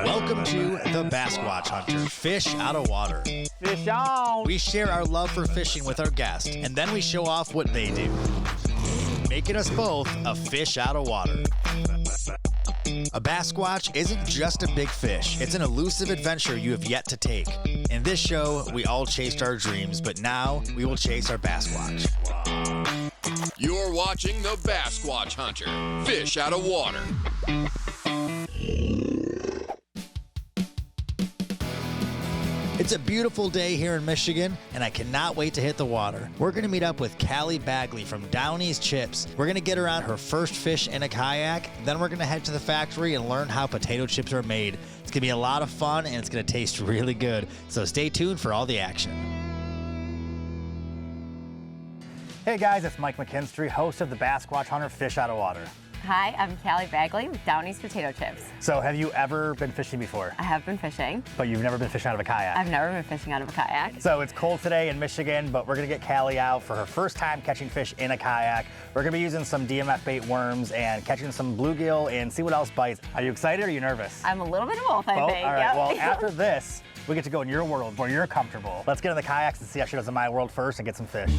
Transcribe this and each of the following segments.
Welcome to the Basquatch Hunter, Fish Out of Water. Fish on! We share our love for fishing with our guests, and then we show off what they do, making us both a fish out of water. A Basquatch isn't just a big fish, it's an elusive adventure you have yet to take. In this show, we all chased our dreams, but now we will chase our Basquatch. You're watching the Basquatch Hunter, Fish Out of Water. It's a beautiful day here in Michigan, and I cannot wait to hit the water. We're going to meet up with Kali Bagley from Downey's Chips. We're going to get her on her first fish in a kayak, then we're going to head to the factory and learn how potato chips are made. It's going to be a lot of fun, and it's going to taste really good, so stay tuned for all the action. Hey guys, it's Mike McKinstry, host of the Basquatch Hunter, Fish Out of Water. Hi, I'm Kali Bagley with Downey's Potato Chips. So have you ever been fishing before? I have been fishing. But you've never been fishing out of a kayak? I've never been fishing out of a kayak. So it's cold today in Michigan, but we're gonna get Kali out for her first time catching fish in a kayak. We're gonna be using some DMF bait worms and catching some bluegill and see what else bites. Are you excited or are you nervous? I'm a little bit of both, I think. All right, Yep. well, after this, we get to go in your world where you're comfortable. Let's get in the kayaks and see how she does in my world first and get some fish.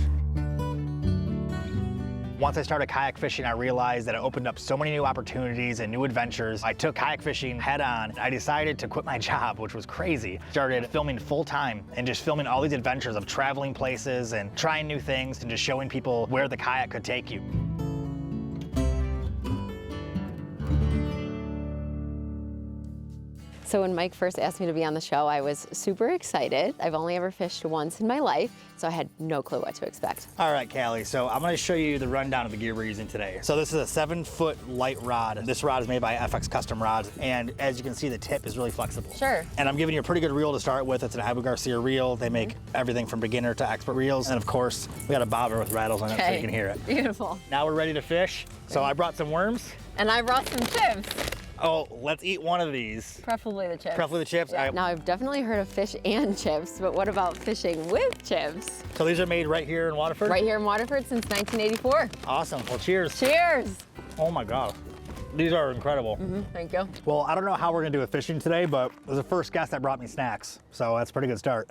Once I started kayak fishing, I realized that it opened up so many new opportunities and new adventures. I took kayak fishing head on. I decided to quit my job, which was crazy. Started filming full time and just filming all these adventures of traveling places and trying new things and just showing people where the kayak could take you. So when Mike first asked me to be on the show, I was super excited. I've only ever fished once in my life, so I had no clue what to expect. All right, Kali, so I'm gonna show you the rundown of the gear we're using today. So this is a 7-foot light rod. This rod is made by FX Custom Rods, and as you can see, the tip is really flexible. Sure. And I'm giving you a pretty good reel to start with. It's an Abu Garcia reel. They make everything from beginner to expert reels. And of course, we got a bobber with rattles on it so you can hear it. Beautiful. Now we're ready to fish. So I brought some worms. And I brought some chips. Oh, let's eat one of these. Preferably the chips. Preferably the chips. Yeah. Now, I've definitely heard of fish and chips, but what about fishing with chips? So these are made right here in Waterford? Right here in Waterford since 1984. Awesome. Well, cheers. Cheers. Oh my God. These are incredible. Thank you. Well, I don't know how we're gonna do with fishing today, but it was the first guest that brought me snacks. So that's a pretty good start.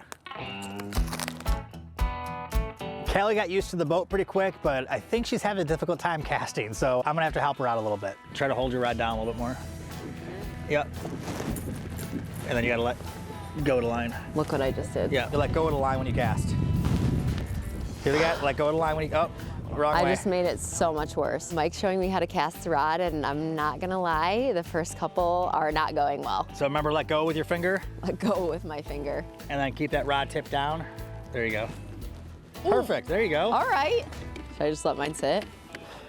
Kali got used to the boat pretty quick, but I think she's having a difficult time casting, so I'm gonna have to help her out a little bit. Try to hold your rod down a little bit more. Yep. And then you gotta let go of the line. Look what I just did. Yeah, you let go of the line when you cast. Here we go, let go of the line when you, oh, wrong way. I just made it so much worse. Mike's showing me how to cast the rod, and I'm not gonna lie, the first couple are not going well. So remember, let go with your finger. Let go with my finger. And then keep that rod tip down. There you go. Perfect, there you go. All right. Should I just let mine sit?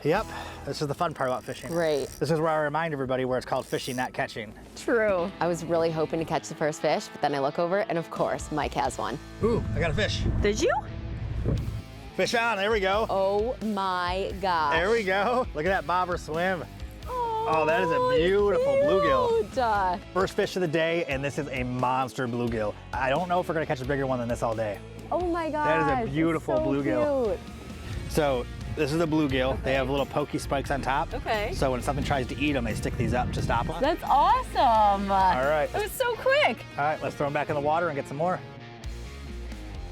Yep, this is the fun part about fishing. Great. This is where I remind everybody where it's called fishing, not catching. True. I was really hoping to catch the first fish, but then I look over, and of course, Mike has one. Ooh, I got a fish. Did you? Fish on, there we go. Oh my gosh. There we go. Look at that bobber swim. Oh, that is a beautiful bluegill. First fish of the day, and this is a monster bluegill. I don't know if we're gonna catch a bigger one than this all day. Oh my gosh. That is a beautiful so bluegill. Cute. So this is the bluegill. Okay. They have little pokey spikes on top. Okay. So when something tries to eat them, they stick these up to stop them. That's awesome. All right. That was so quick. All right, let's throw them back in the water and get some more.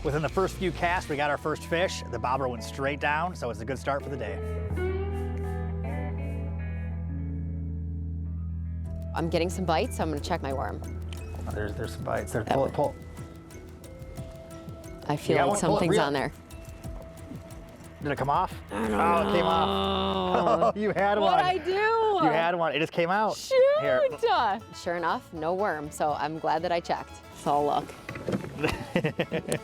Within the first few casts, we got our first fish. The bobber went straight down, so it's a good start for the day. I'm getting some bites, so I'm gonna check my worm. Oh, there's some bites. There, pull it, pull. I feel like something's on there. Did it come off? Oh, it came off. You had one. What'd I do? You had one. It just came out. Shoot! Here. Sure enough, no worm, so I'm glad that I checked. So look.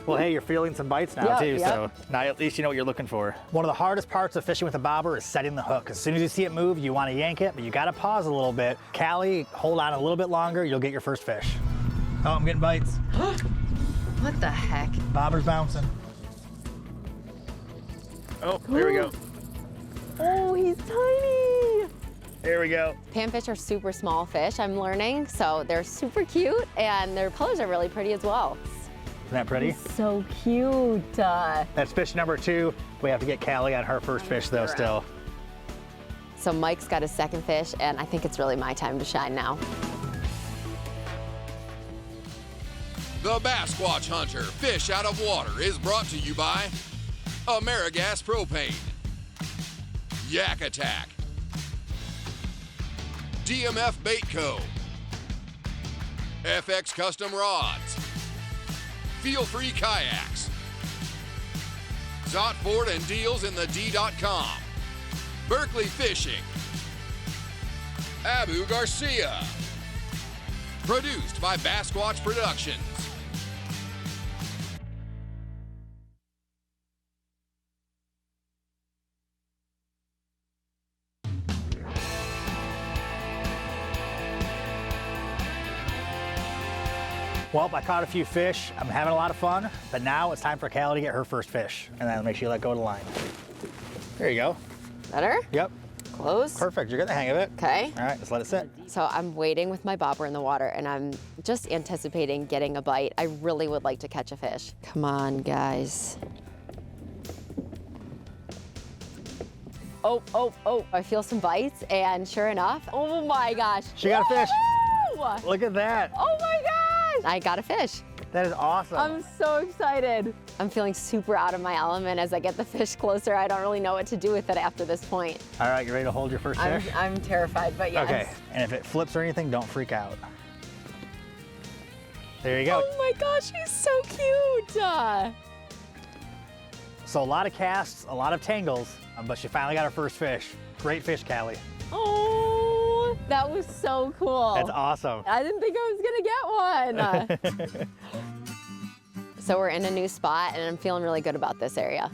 Well, hey, you're feeling some bites now too, yep. so now at least you know what you're looking for. One of the hardest parts of fishing with a bobber is setting the hook. As soon as you see it move, you want to yank it, but you got to pause a little bit. Kali, hold on a little bit longer, you'll get your first fish. Oh, I'm getting bites. What the heck? Bobber's bouncing. Oh, there we go. Oh, he's tiny. There we go. Panfish are super small fish, I'm learning, so they're super cute, and their colors are really pretty as well. Isn't that pretty? He's so cute. That's fish number 2. We have to get Kali on her first fish though still. So Mike's got his second fish, and I think it's really my time to shine now. The Basquatch Hunter Fish Out of Water is brought to you by Amerigas Propane, Yak Attack, DMF Bait Co., FX Custom Rods, Feel Free Kayaks, Zotford and Deals in the D.com, Berkeley Fishing, Abu Garcia. Produced by Basquatch Productions. Well, I caught a few fish. I'm having a lot of fun, but now it's time for Kali to get her first fish. And then make sure you let go of the line. There you go. Better? Yep. Close? Perfect, you're getting the hang of it. Okay. All right, just let it sit. So I'm waiting with my bobber in the water and I'm just anticipating getting a bite. I really would like to catch a fish. Come on, guys. Oh, I feel some bites and sure enough, oh my gosh. She got a fish. Woo! Look at that. Oh my gosh! I got a fish. That is awesome. I'm so excited. I'm feeling super out of my element as I get the fish closer. I don't really know what to do with it after this point. All right, you ready to hold your first fish? I'm terrified, but yes. Okay, and if it flips or anything, don't freak out. There you go. Oh my gosh, he's so cute. So a lot of casts, a lot of tangles, but she finally got her first fish. Great fish, Kali. Oh, that was so cool. That's awesome. I didn't think I was gonna get one. So we're in a new spot and I'm feeling really good about this area.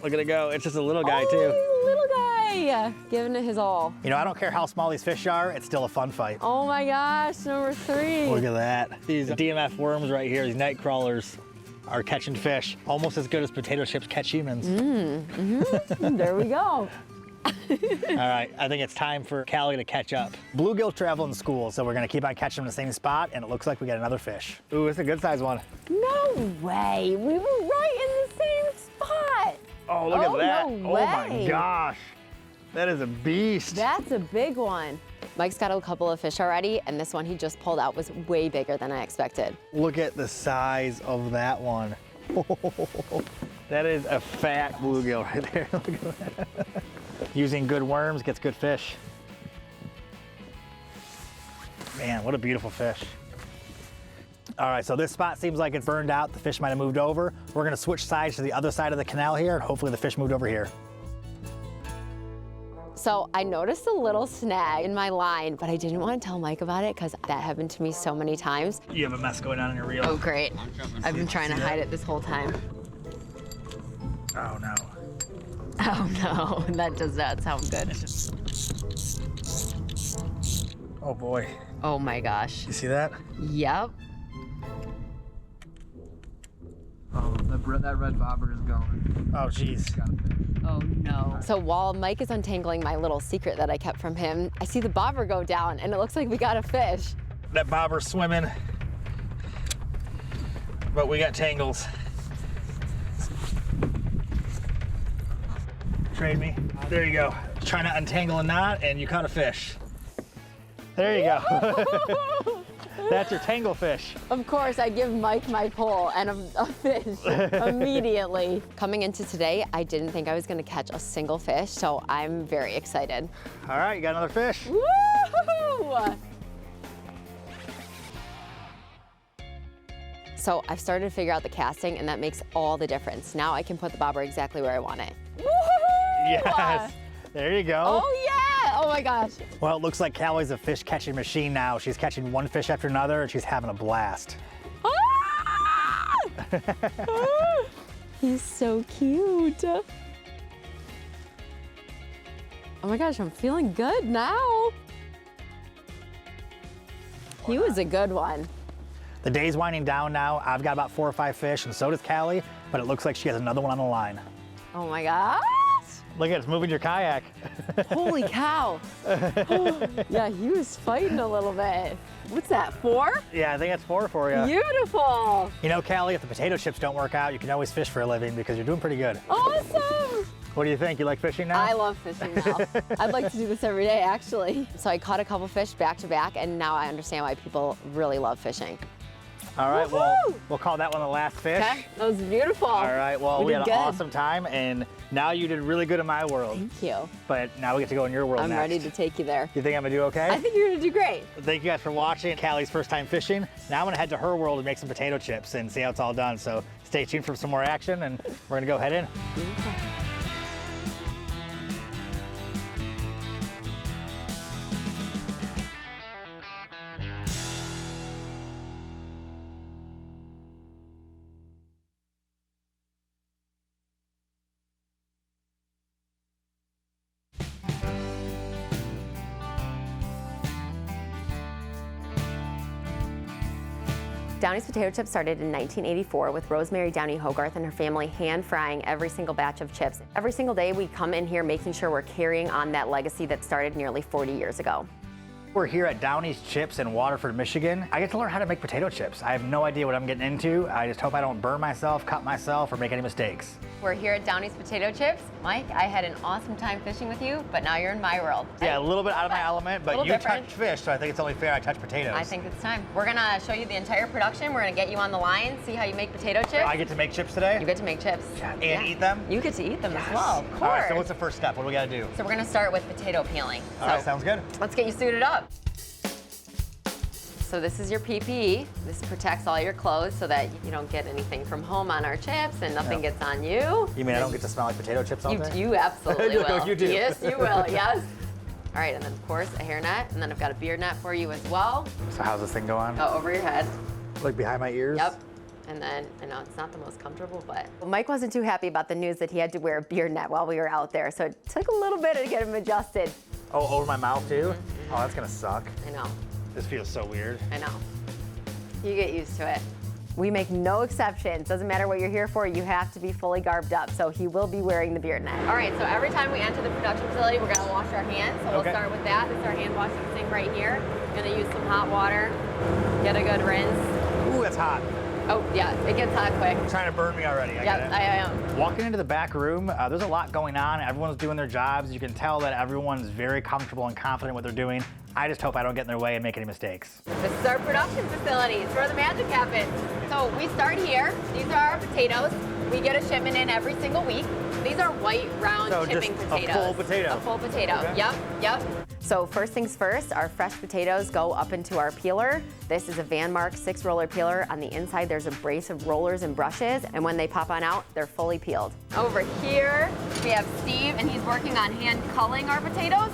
Look at it go. It's just a little guy oh, too. He's a little guy, giving it his all. You know, I don't care how small these fish are, it's still a fun fight. Oh my gosh, number 3. Look at that. These DMF worms right here, these night crawlers, are catching fish almost as good as potato chips catch humans. There we go. All right, I think it's time for Kali to catch up. Bluegill travel in school, so we're gonna keep on catching them in the same spot, and it looks like we got another fish. Ooh, it's a good size one. No way, we were right in the same spot. Oh, look at that. No Oh my way. gosh. That is a beast. That's a big one. Mike's got a couple of fish already, and this one he just pulled out was way bigger than I expected. Look at the size of that one. That is a fat bluegill right there. Look at that. Using good worms gets good fish. Man, what a beautiful fish. All right, so this spot seems like it's burned out. The fish might have moved over. We're gonna switch sides to the other side of the canal here, and hopefully the fish moved over here. So I noticed a little snag in my line, but I didn't want to tell Mike about it because that happened to me so many times. You have a mess going on in your reel. Oh, great. I've been trying to hide it this whole time. Oh no. Oh no, that does not sound good. Oh boy. Oh my gosh. You see that? Yep. Oh, that red bobber is going. Oh geez. Oh no. So while Mike is untangling my little secret that I kept from him, I see the bobber go down and it looks like we got a fish. That bobber's swimming, but we got tangles. Trade me. There you go. Trying to untangle a knot and you caught a fish. There you go. That's your tangle fish. Of course, I give Mike my pole and a fish immediately. Coming into today, I didn't think I was gonna catch a single fish, so I'm very excited. All right, you got another fish. Woo! So I've started to figure out the casting and that makes all the difference. Now I can put the bobber exactly where I want it. Woo-hoo! Yes. There you go. Oh yeah! Oh my gosh. Well, it looks like Kali's a fish catching machine now. She's catching one fish after another and she's having a blast. Ah! He's so cute. Oh my gosh, I'm feeling good now. He was a good one. The day's winding down now. I've got about 4 or 5 fish and so does Kali, but it looks like she has another one on the line. Oh my gosh. Look at it, it's moving your kayak. Holy cow. Yeah, he was fighting a little bit. What's that, 4? Yeah, I think that's 4 for you. Beautiful. You know, Kali, if the potato chips don't work out, you can always fish for a living because you're doing pretty good. Awesome. What do you think? You like fishing now? I love fishing now. I'd like to do this every day, actually. So I caught a couple fish back to back, and now I understand why people really love fishing. All right, well, we'll call that one the last fish. Okay, that was beautiful. All right, well, we did had good. an awesome time, and now you did really good in my world. Thank you. But now we get to go in your world I'm next. ready to take you there. You think I'm gonna do okay? I think you're gonna do great. Thank you guys for watching Callie's first time fishing. Now I'm gonna head to her world and make some potato chips and see how it's all done. So stay tuned for some more action, and we're gonna go head in. Downey's potato chips started in 1984 with Rosemary Downey Hogarth and her family hand frying every single batch of chips. Every single day we come in here making sure we're carrying on that legacy that started nearly 40 years ago. We're here at Downey's Chips in Waterford, Michigan. I get to learn how to make potato chips. I have no idea what I'm getting into. I just hope I don't burn myself, cut myself, or make any mistakes. We're here at Downey's Potato Chips. Mike, I had an awesome time fishing with you, but now you're in my world. Yeah, a little bit out of my element, but you different. touch fish, so I think it's only fair I touch potatoes. I think it's time. We're gonna show you the entire production. We're gonna get you on the line, see how you make potato chips. I get to make chips today? You get to make chips. And eat them? You get to eat them as well, of course. All right, so what's the first step? What do we gotta do? So we're gonna start with potato peeling. All right, sounds good. Let's get you suited up. So this is your PPE. This protects all your clothes so that you don't get anything from home on our chips and nothing gets on you. You mean I don't get to smell like potato chips all day? You absolutely will. You do. Yes, you will, yes. All right, and then of course a hairnet, and then I've got a beard net for you as well. So how's this thing go on? Go over your head. Like behind my ears? Yep. And then, I know it's not the most comfortable, but Mike wasn't too happy about the news that he had to wear a beard net while we were out there, so it took a little bit to get him adjusted. Oh, over my mouth too? Oh, that's gonna suck. I know. This feels so weird. I know. You get used to it. We make no exceptions. Doesn't matter what you're here for, you have to be fully garbed up. So he will be wearing the beard net. All right, so every time we enter the production facility, we're gonna wash our hands. So we'll start with that. This is our hand washing sink right here. Gonna use some hot water, get a good rinse. Ooh, that's hot. Oh, yeah, it gets hot quick. It's trying to burn me already. Yep, I am. Walking into the back room, there's a lot going on. Everyone's doing their jobs. You can tell that everyone's very comfortable and confident in what they're doing. I just hope I don't get in their way and make any mistakes. This is our production facility. It's where the magic happens. So we start here. These are our potatoes. We get a shipment in every single week. These are white, round chipping potatoes. A full potato. A full potato. Okay. Yep. So first things first, our fresh potatoes go up into our peeler. This is a Vanmark 6-roller peeler. On the inside, there's a brace of rollers and brushes, and when they pop on out, they're fully peeled. Over here, we have Steve, and he's working on hand culling our potatoes.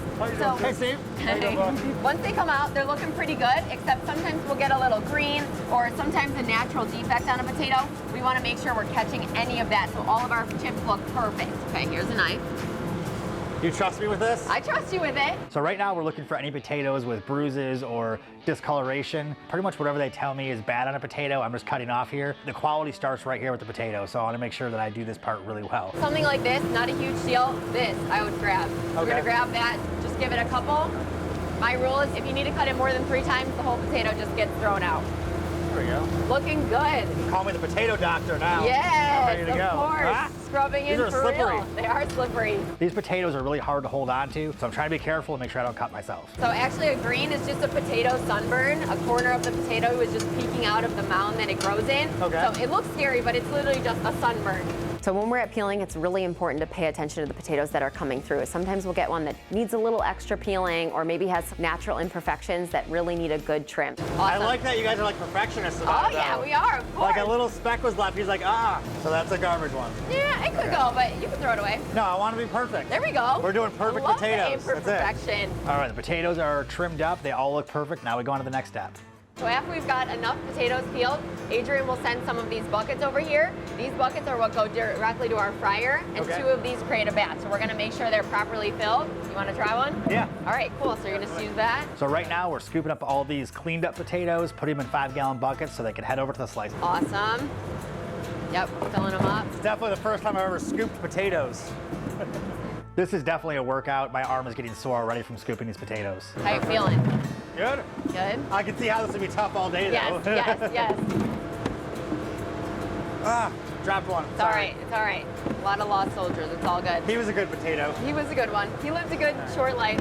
Hey, Steve. Once they come out, they're looking pretty good, except sometimes we'll get a little green or sometimes a natural defect on a potato. We want to make sure we're catching any of that so all of our chips look perfect. Okay, here's a knife. You trust me with this? I trust you with it. So right now we're looking for any potatoes with bruises or discoloration. Pretty much whatever they tell me is bad on a potato, I'm just cutting off here. The quality starts right here with the potato, so I want to make sure that I do this part really well. Something like this, not a huge deal. This, I would grab. We're gonna grab that, just give it a couple. My rule is if you need to cut it more than 3 times, the whole potato just gets thrown out. There we go. Looking good. Call me the potato doctor now. Yes, I'm ready to go. Of course. Scrubbing in for real. They are slippery. These potatoes are really hard to hold on to, so I'm trying to be careful and make sure I don't cut myself. So actually a green is just a potato sunburn. A corner of the potato is just peeking out of the mound that it grows in. Okay. So it looks scary, but it's literally just a sunburn. So when we're at peeling, it's really important to pay attention to the potatoes that are coming through. Sometimes we'll get one that needs a little extra peeling or maybe has some natural imperfections that really need a good trim. Awesome. I like that you guys are like perfectionists about it. Oh yeah, we are, of course. Like a little speck was left, he's like, ah, so that's a garbage one. Yeah, it could go, but you can throw it away. No, I want to be perfect. There we go. We're doing perfect Love potatoes. The imperfection. All right, the potatoes are trimmed up. They all look perfect. Now we go on to the next step. So after we've got enough potatoes peeled, Adrian will send some of these buckets over here. These buckets are what go directly to our fryer, and 2 of these create a batch. So we're gonna make sure they're properly filled. You wanna try one? Yeah. All right, cool, so you're gonna just use that. So right now we're scooping up all these cleaned up potatoes, putting them in 5-gallon buckets so they can head over to the slicer. Awesome. Yep, filling them up. It's definitely the first time I've ever scooped potatoes. This is definitely a workout. My arm is getting sore already from scooping these potatoes. How you feeling? Good. Good? I can see how this would be tough all day though. Yes. Ah, dropped one. It's all right, it's all right. A lot of lost soldiers, it's all good. He was a good potato. He was a good one. He lived a good, short life.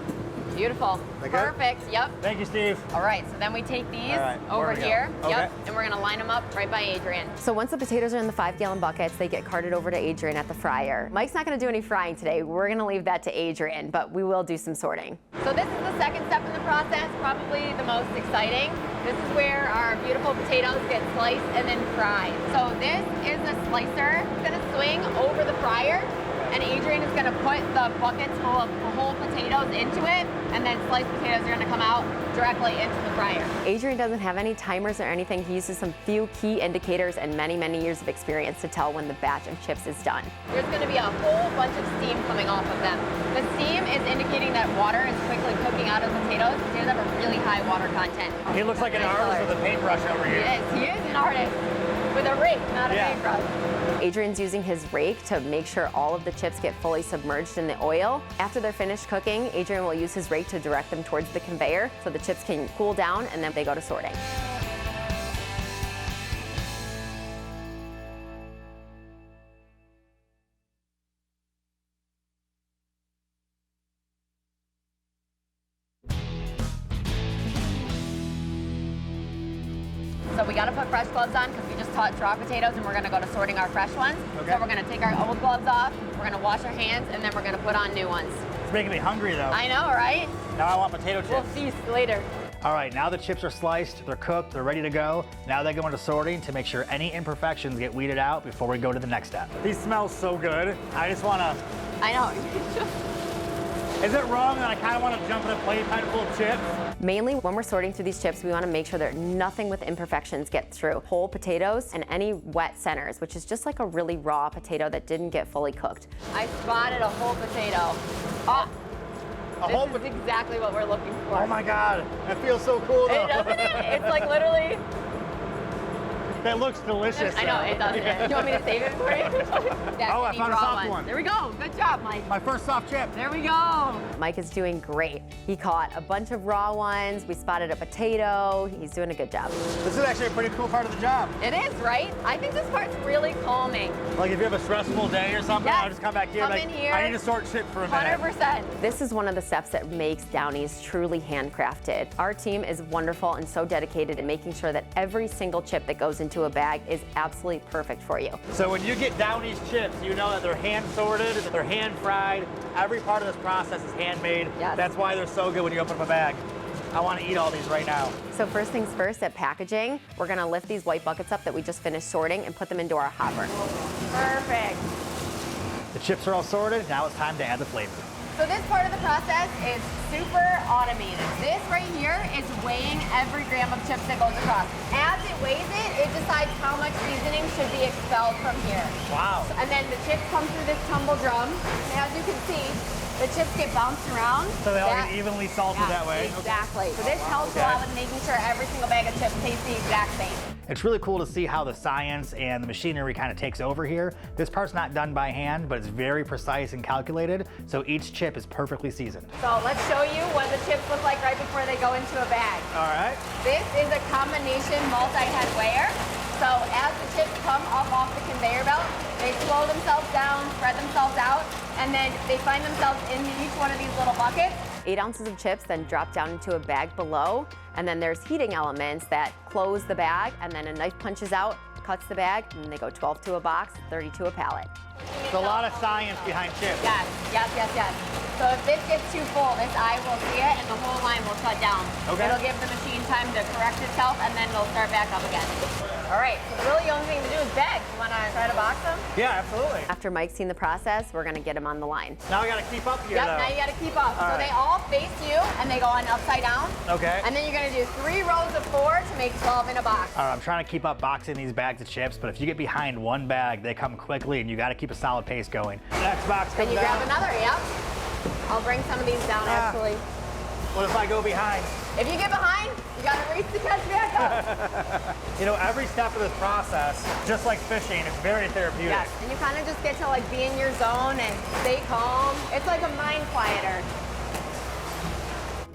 Beautiful. That good? Perfect. Yep. Thank you, Steve. All right, so then we take these All right, where over we go? here. Okay. Yep. And we're gonna line them up right by Adrian. So once the potatoes are in the 5-gallon buckets, they get carted over to Adrian at the fryer. Mike's not gonna do any frying today. We're gonna leave that to Adrian, but we will do some sorting. So this is the second step in the process, probably the most exciting. This is where our beautiful potatoes get sliced and then fried. So this is the slicer. It's gonna swing over the fryer, and Adrian is gonna put the buckets full of whole potatoes into it, and then sliced potatoes are gonna come out directly into the fryer. Adrian doesn't have any timers or anything. He uses some few key indicators and many, many years of experience to tell when the batch of chips is done. There's gonna be a whole bunch of steam coming off of them. The steam is indicating that water is quickly cooking out of potatoes. Potatoes have a really high water content. He looks like an Nice artist color. with a paintbrush over here. He is an artist with a rake, not a Yeah. paintbrush. Adrian's using his rake to make sure all of the chips get fully submerged in the oil. After they're finished cooking, Adrian will use his rake to direct them towards the conveyor so the chips can cool down and then they go to sorting. So we gotta put fresh gloves on because we just taught raw potatoes and we're gonna go to sorting our fresh ones. Okay. So we're gonna take our old gloves off, we're gonna wash our hands, and then we're gonna put on new ones. It's making me hungry though. I know, right? Now I want potato chips. We'll feast later. All right, now the chips are sliced, they're cooked, they're ready to go. Now they go into sorting to make sure any imperfections get weeded out before we go to the next step. These smell so good. I just wanna, I know. is it wrong that I kinda wanna jump in a plate kind of full of chips? Mainly when we're sorting through these chips, we want to make sure that nothing with imperfections get through. Whole potatoes and any wet centers, which is just like a really raw potato that didn't get fully cooked. I spotted a whole potato. Oh, this is exactly what we're looking for. Oh my God, that feels so cool though. Doesn't it? It's like literally. That looks delicious. I know, it does. Yeah. You want me to save it for you? Oh, I found a soft one. There we go. Good job, Mike. My first soft chip. There we go. Mike is doing great. He caught a bunch of raw ones. We spotted a potato. He's doing a good job. This is actually a pretty cool part of the job. It is, right? I think this part's really calming. Like if you have a stressful day or something, Yes. I'll just come back here Come and in here. I need to sort chips for a minute. 100%. This is one of the steps that makes Downey's truly handcrafted. Our team is wonderful and so dedicated in making sure that every single chip that goes into a bag is absolutely perfect for you. So when you get Downey's chips, you know that they're hand sorted, that they're hand fried. Every part of this process is handmade. Yes. That's why they're so good when you open up a bag. I want to eat all these right now. So first things first, at packaging, we're gonna lift these white buckets up that we just finished sorting and put them into our hopper. Perfect. The chips are all sorted. Now it's time to add the flavor. So this part of the process is super automated. This right here is weighing every gram of chips that goes across. As it weighs it, it decides how much seasoning should be expelled from here. Wow. And then the chips come through this tumble drum. And as you can see, the chips get bounced around. So they all get evenly salted that way? Exactly. So this helps a lot with making sure every single bag of chips tastes the exact same. It's really cool to see how the science and the machinery kind of takes over here. This part's not done by hand, but it's very precise and calculated, so each chip is perfectly seasoned. So let's show you what the chips look like right before they go into a bag. All right. This is a combination multi-head weigher. So as the chips come up off the conveyor belt, they slow themselves down, spread themselves out, and then they find themselves in each one of these little buckets. 8 ounces of chips then drop down into a bag below, and then there's heating elements that close the bag, and then a knife punches out, cuts the bag, and then they go 12 to a box, 30 to a pallet. There's a lot of science behind chips. Yes, yes, yes, yes. So if this gets too full, this eye will see it and the whole line will shut down. Okay. It'll give the machine time to correct itself and then it'll start back up again. All right, so really the only thing to do is bag. You wanna try to box them? Yeah, absolutely. After Mike's seen the process, we're gonna get him on the line. Now we gotta keep up here Yep, though. now you gotta keep up. All So right. they all face you and they go on upside down. Okay. And then you're gonna do 3 rows of 4 to make 12 in a box. All right, I'm trying to keep up boxing these bags of chips, but if you get behind one bag, they come quickly and you gotta keep a solid pace going. Next box Then comes you down. grab another, yep. I'll bring some of these down actually. What if I go behind? If you get behind, you gotta race to catch back up. You know, every step of this process, just like fishing, it's very therapeutic. Yes, and you kind of just get to like be in your zone and stay calm. It's like a mind quieter.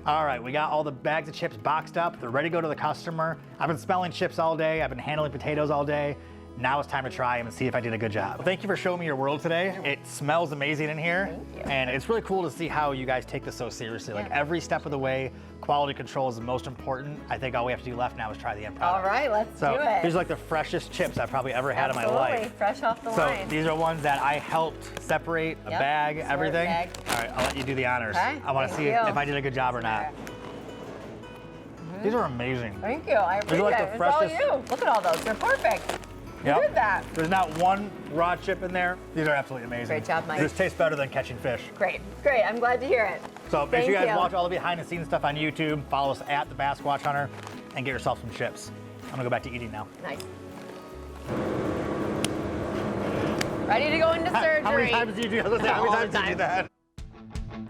All right, we got all the bags of chips boxed up. They're ready to go to the customer. I've been smelling chips all day. I've been handling potatoes all day. Now it's time to try them and see if I did a good job. Well, thank you for showing me your world today. It smells amazing in here. Thank you. And it's really cool to see how you guys take this so seriously. Like every step of the way, quality control is the most important. I think all we have to do left now is try the end product. All right, let's So do it. these are like the freshest chips I've probably ever had in my life. Fresh off the So line. these are ones that I helped separate, a Yep, bag, sort everything. bag. All right, I'll let you do the honors. Okay, I want to thank see you. if I did a good job or not. These are amazing. Thank you. I These are appreciate like it. the It's all freshest- you. Look at all those. They're perfect. You Yep. did that. There's not one raw chip in there. These are absolutely amazing. Great job, Mike. This tastes better than catching fish. Great. Great. I'm glad to hear it. So make Thank sure you guys you. watch all the behind the scenes stuff on YouTube. Follow us at the Bass Squatch Hunter and get yourself some chips. I'm gonna go back to eating now. Nice. Ready to go into surgery. How many times did you do that? How many All times the did you do that?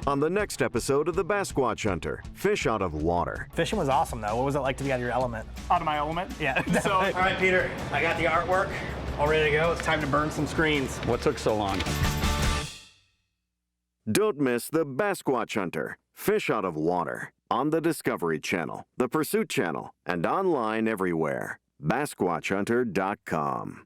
On the next episode of the Bass Squatch Hunter, fish out of water. Fishing was awesome though. What was it like to be out of your element? Out of my element. Yeah. So, All right, Peter, I got the artwork all ready to go. It's time to burn some screens. What took so long? Don't miss the Bass Squatch Hunter, fish out of water, on the Discovery Channel, the Pursuit Channel, and online everywhere. BassSquatchHunter.com.